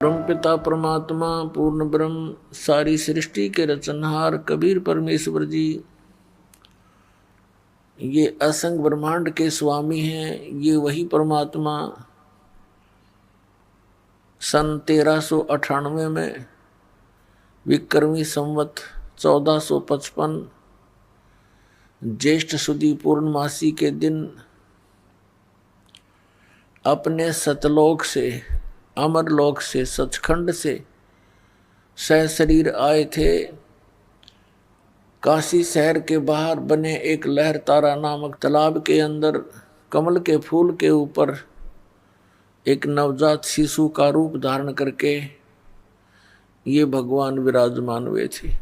परम पिता परमात्मा पूर्ण ब्रह्म सारी सृष्टि के रचनहार कबीर परमेश्वर जी ये असंग ब्रह्मांड के स्वामी हैं। ये वही परमात्मा सन 1398 में विक्रमी संवत 1455 ज्येष्ठ सुदी पूर्णमासी के दिन अपने सतलोक से अमरलोक से सचखंड से सहशरीर आए थे। काशी शहर के बाहर बने एक लहर तारा नामक तालाब के अंदर कमल के फूल के ऊपर एक नवजात शिशु का रूप धारण करके ये भगवान विराजमान हुए थे।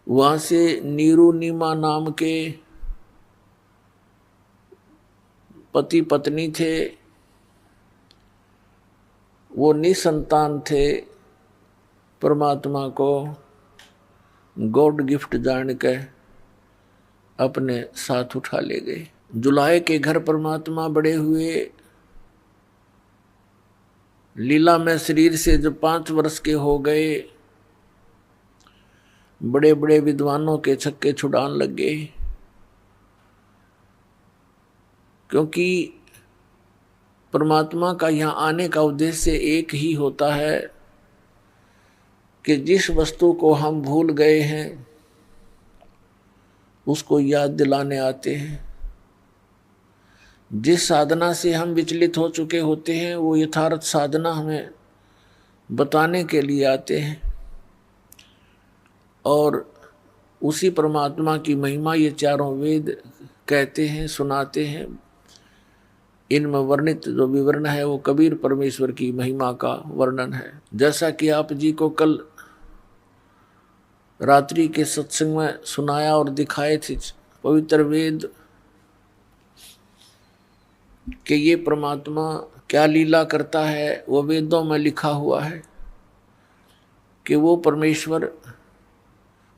वहां से नीरू नीमा नाम के पति पत्नी थे। वो निसंतान थे। परमात्मा को गॉड गिफ्ट जान के अपने साथ उठा ले गए। जुलाहे के घर परमात्मा बड़े हुए। लीला में शरीर से जब 5 वर्ष के हो गए, बड़े बड़े विद्वानों के छक्के छुड़ान लग गए, क्योंकि परमात्मा का यहाँ आने का उद्देश्य एक ही होता है कि जिस वस्तु को हम भूल गए हैं उसको याद दिलाने आते हैं। जिस साधना से हम विचलित हो चुके होते हैं वो यथार्थ साधना हमें बताने के लिए आते हैं। और उसी परमात्मा की महिमा ये चारों वेद कहते हैं, सुनाते हैं। इनमें वर्णित जो विवरण है वो कबीर परमेश्वर की महिमा का वर्णन है। जैसा कि आप जी को कल रात्रि के सत्संग में सुनाया और दिखाए थे पवित्र वेद कि ये परमात्मा क्या लीला करता है, वो वेदों में लिखा हुआ है कि वो परमेश्वर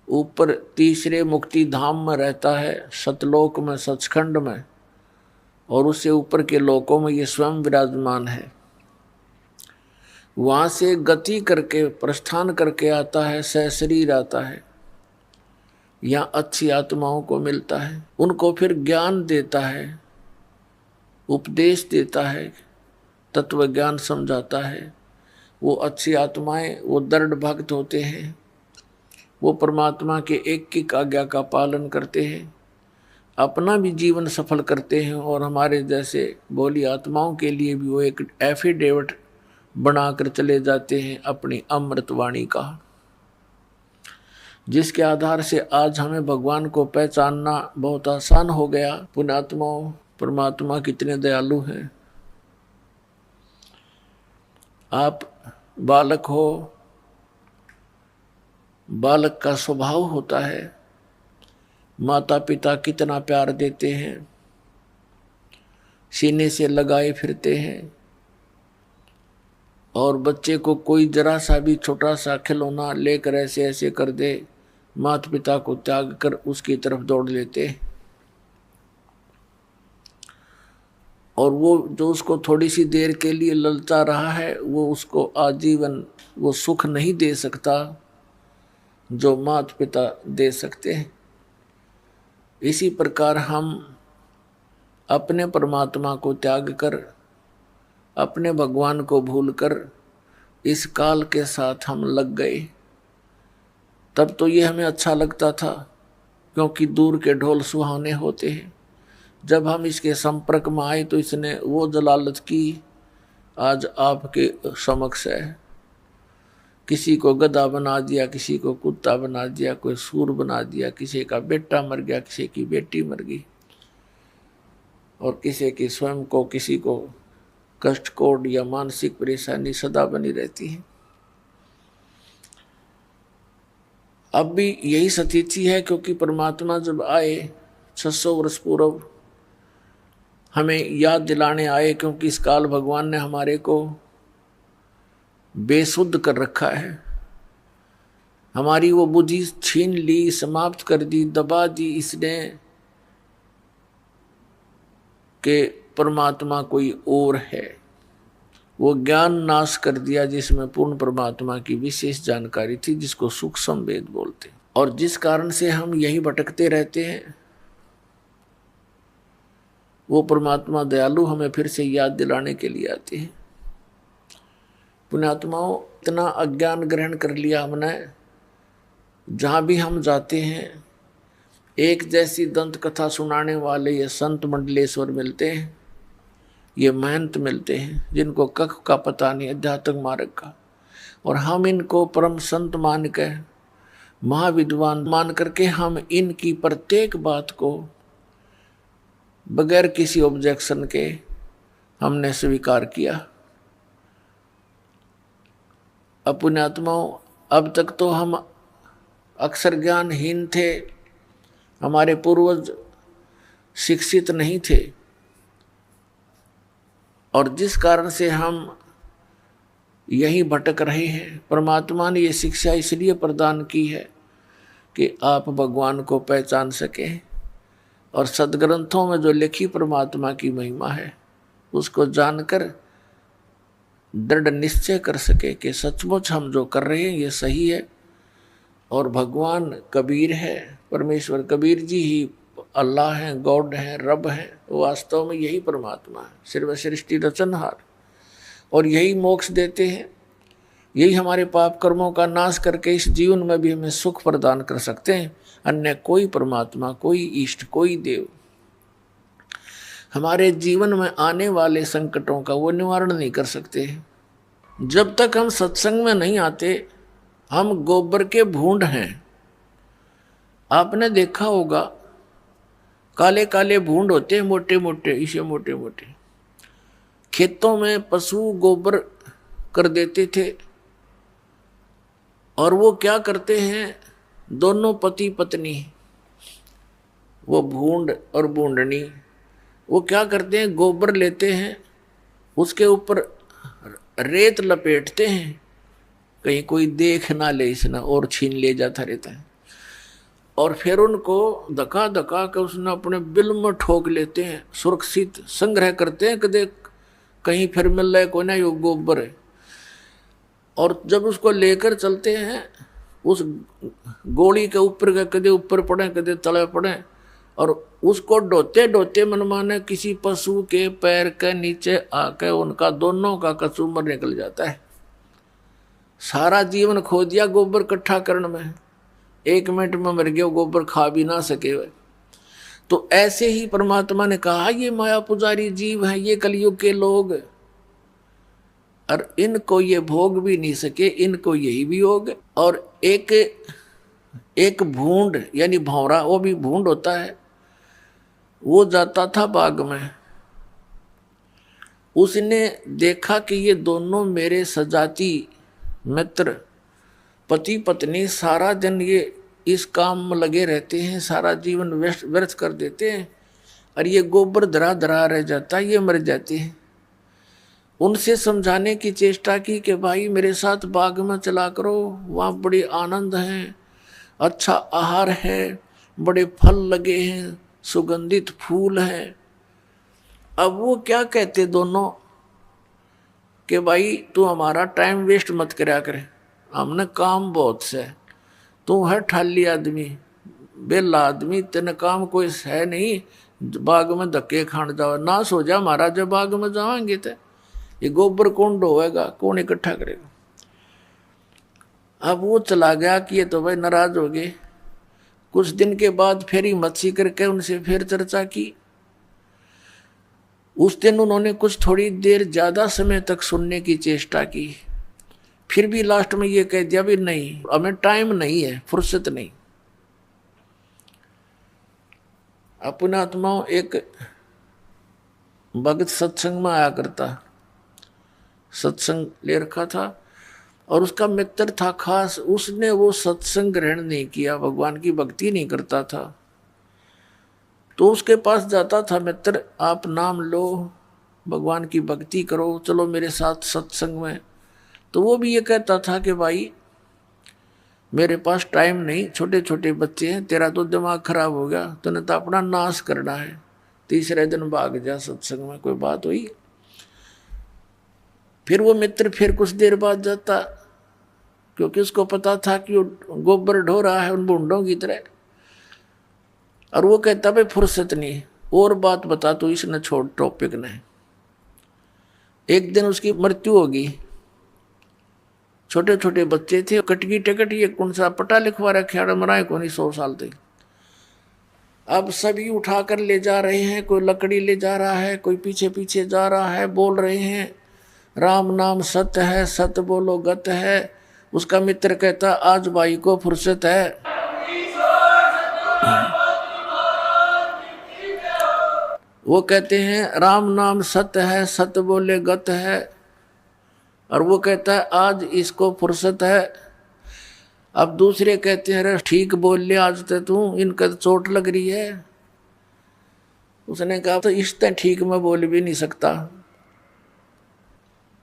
ऊपर तीसरे मुक्ति धाम में रहता है, सतलोक में, सचखंड में, और उससे ऊपर के लोकों में ये स्वयं विराजमान है। वहाँ से गति करके प्रस्थान करके आता है, सहशरीर आता है। यहाँ अच्छी आत्माओं को मिलता है, उनको फिर ज्ञान देता है, उपदेश देता है, तत्व ज्ञान समझाता है। वो अच्छी आत्माएं वो दृढ़ भक्त होते हैं, वो परमात्मा के एक आज्ञा का पालन करते हैं, अपना भी जीवन सफल करते हैं, और हमारे जैसे भोली आत्माओं के लिए भी वो एक एफिडेविट बनाकर चले जाते हैं अपनी अमृत वाणी का, जिसके आधार से आज हमें भगवान को पहचानना बहुत आसान हो गया। पुण्यात्माओं, परमात्मा कितने दयालु हैं। आप बालक हो, बालक का स्वभाव होता है, माता पिता कितना प्यार देते हैं, सीने से लगाए फिरते हैं, और बच्चे को कोई जरा सा भी छोटा सा खिलौना लेकर ऐसे ऐसे कर दे, माता पिता को त्याग कर उसकी तरफ दौड़ लेते हैं। और वो जो उसको थोड़ी सी देर के लिए ललचा रहा है वो उसको आजीवन वो सुख नहीं दे सकता जो माता पिता दे सकते हैं। इसी प्रकार हम अपने परमात्मा को त्याग कर, अपने भगवान को भूलकर इस काल के साथ हम लग गए। तब तो ये हमें अच्छा लगता था, क्योंकि दूर के ढोल सुहाने होते हैं। जब हम इसके संपर्क में आए तो इसने वो जलालत की आज आपके समक्ष है। किसी को गधा बना दिया, किसी को कुत्ता बना दिया, कोई सूर बना दिया, किसी का बेटा मर गया, किसी की बेटी मर गई, और किसी की स्वयं को किसी को कष्ट कोड या मानसिक परेशानी सदा बनी रहती है। अब भी यही स्थिति है, क्योंकि परमात्मा जब आए 600 वर्ष पूर्व हमें याद दिलाने आए, क्योंकि इस काल भगवान ने हमारे को बेसुध कर रखा है। हमारी वो बुद्धि छीन ली, समाप्त कर दी, दबा दी इसने कि परमात्मा कोई और है। वो ज्ञान नाश कर दिया जिसमें पूर्ण परमात्मा की विशेष जानकारी थी, जिसको सूक्ष्म वेद बोलते। और जिस कारण से हम यही भटकते रहते हैं, वो परमात्मा दयालु हमें फिर से याद दिलाने के लिए आते हैं। पुण्यात्माओं, इतना अज्ञान ग्रहण कर लिया हमने, जहाँ भी हम जाते हैं एक जैसी दंत कथा सुनाने वाले ये संत मंडलेश्वर मिलते हैं, ये महंत मिलते हैं जिनको कख का पता नहीं अध्यात्म मार्ग का, और हम इनको परम संत मान के, महाविद्वान मान करके हम इनकी प्रत्येक बात को बगैर किसी ऑब्जेक्शन के हमने स्वीकार किया। अब पुण्यात्माओं, अब तक तो हम अक्षर ज्ञानहीन थे, हमारे पूर्वज शिक्षित नहीं थे, और जिस कारण से हम यही भटक रहे हैं। परमात्मा ने ये शिक्षा इसलिए प्रदान की है कि आप भगवान को पहचान सकें, और सदग्रंथों में जो लिखी परमात्मा की महिमा है उसको जानकर दृढ़ निश्चय कर सके कि सचमुच हम जो कर रहे हैं ये सही है, और भगवान कबीर है, परमेश्वर कबीर जी ही अल्लाह हैं, गॉड हैं, रब हैं। वास्तव में यही परमात्मा है, सिर्फ सृष्टि रचनहार, और यही मोक्ष देते हैं, यही हमारे पाप कर्मों का नाश करके इस जीवन में भी हमें सुख प्रदान कर सकते हैं। अन्य कोई परमात्मा, कोई इष्ट, कोई देव हमारे जीवन में आने वाले संकटों का वो निवारण नहीं कर सकते। जब तक हम सत्संग में नहीं आते हम गोबर के भूंड हैं। आपने देखा होगा काले काले भूंड होते हैं, मोटे मोटे, इसे मोटे मोटे। खेतों में पशु गोबर कर देते थे, और वो क्या करते हैं, दोनों पति पत्नी, वो भूंड और भूंडनी, वो क्या करते हैं, गोबर लेते हैं, उसके ऊपर रेत लपेटते हैं, कहीं कोई देख ना ले इसना और छीन ले जाता रहता है, और फिर उनको धका धका कर उसने अपने बिल में ठोक लेते हैं, सुरक्षित संग्रह करते हैं, कदे कहीं फिर मिल रहा है कोई ना, यो गोबर है। और जब उसको लेकर चलते हैं उस गोली के ऊपर के कदे ऊपर पड़े कदे तले पड़े, और उसको ढोते ढोते मनमाने किसी पशु के पैर के नीचे आकर उनका दोनों का कसूमर निकल जाता है। सारा जीवन खो दिया गोबर इकट्ठा करने में, 1 मिनट में मर गया, गोबर खा भी ना सके वे। तो ऐसे ही परमात्मा ने कहा ये माया पुजारी जीव हैं, ये कलयुग के लोग, और इनको ये भोग भी नहीं सके, इनको यही भी होग। और एक भूंड यानी भौरा, वो भी भूंड होता है, वो जाता था बाग में, उसने देखा कि ये दोनों मेरे सजाती मित्र पति पत्नी सारा दिन ये इस काम में लगे रहते हैं, सारा जीवन व्यर्थ कर देते हैं, और ये गोबर धरा धरा रह जाता है, ये मर जाते हैं। उनसे समझाने की चेष्टा की कि भाई मेरे साथ बाग में चला करो, वहाँ बड़ी आनंद है, अच्छा आहार है, बड़े फल लगे हैं, सुगंधित फूल हैं। अब वो क्या कहते दोनों कि भाई तू हमारा टाइम वेस्ट मत करा करे, हमने काम बहुत से, तू है ठाली आदमी, बेला आदमी, तेने काम कोई है नहीं, बाग में धक्के खान जाओ, नाश हो जा हमारा, जब बाग में जाएंगे तो ये गोबर कौन ढोएगा, कौन इकट्ठा करेगा। अब वो चला गया कि ये तो भाई नाराज हो गए। कुछ दिन के बाद फिर ही मच्छी करके उनसे फिर चर्चा की। उस दिन उन्होंने कुछ थोड़ी देर ज्यादा समय तक सुनने की चेष्टा की, फिर भी लास्ट में ये कह दिया भी नहीं, हमें टाइम नहीं है, फुर्सत नहीं। अपना आत्माओं, एक भगत सत्संग में आया करता, सत्संग ले रखा था, और उसका मित्र था खास, उसने वो सत्संग ग्रहण नहीं किया, भगवान की भक्ति नहीं करता था। तो उसके पास जाता था मित्र, आप नाम लो, भगवान की भक्ति करो, चलो मेरे साथ सत्संग में। तो वो भी ये कहता था कि भाई मेरे पास टाइम नहीं, छोटे छोटे बच्चे हैं, तेरा तो दिमाग खराब हो गया, तूने तो अपना नाश करना है, तीसरे दिन भाग जा सत्संग में। कोई बात हुई? फिर वो मित्र फिर कुछ देर बाद जाता, क्योंकि उसको पता था कि वो गोबर ढो रहा है उन बूंदों की तरह। और वो कहता भाई फुर्सत नहीं, और बात बता तो इसने छोड़ टॉपिक ने। एक दिन उसकी मृत्यु होगी, छोटे छोटे बच्चे थे, कटकी टिकट ये कौन सा पटा लिखवा रखे, मराए को नहीं 100 साल तक। अब सभी उठाकर ले जा रहे हैं, कोई लकड़ी ले जा रहा है, कोई पीछे पीछे जा रहा है, बोल रहे हैं राम नाम सत्य है, सत्य बोलो गत है। उसका मित्र कहता आज भाई को फुर्सत है। वो कहते हैं राम नाम सत्य है, सत्य बोले गत है। और वो कहता है आज इसको फुर्सत है। अब दूसरे कहते हैं अरे ठीक बोल ले आज तो तू, इनका चोट लग रही है। उसने कहा तो इस तरह ठीक मैं बोल भी नहीं सकता,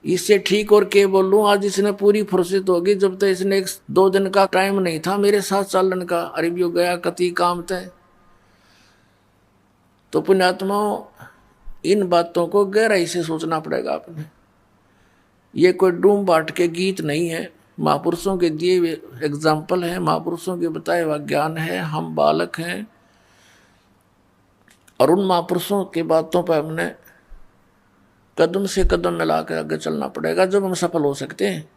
इससे ठीक और क्या बोलूं, आज इसने पूरी फुर्सत होगी, जब तक इसने 1-2 दिन का टाइम नहीं था मेरे साथ चलन का। अरे भी गया कति काम तय। तो पुण्यात्माओं इन बातों को गहराई से सोचना पड़ेगा आपने। ये कोई डूम बाट के गीत नहीं है, महापुरुषों के दिए हुए एग्जाम्पल है, महापुरुषों के बताए हुआ ज्ञान है। हम बालक हैं और उन महापुरुषों की बातों पर हमने कदम से कदम मिला कर आगे चलना पड़ेगा, जब हम सफल हो सकते हैं।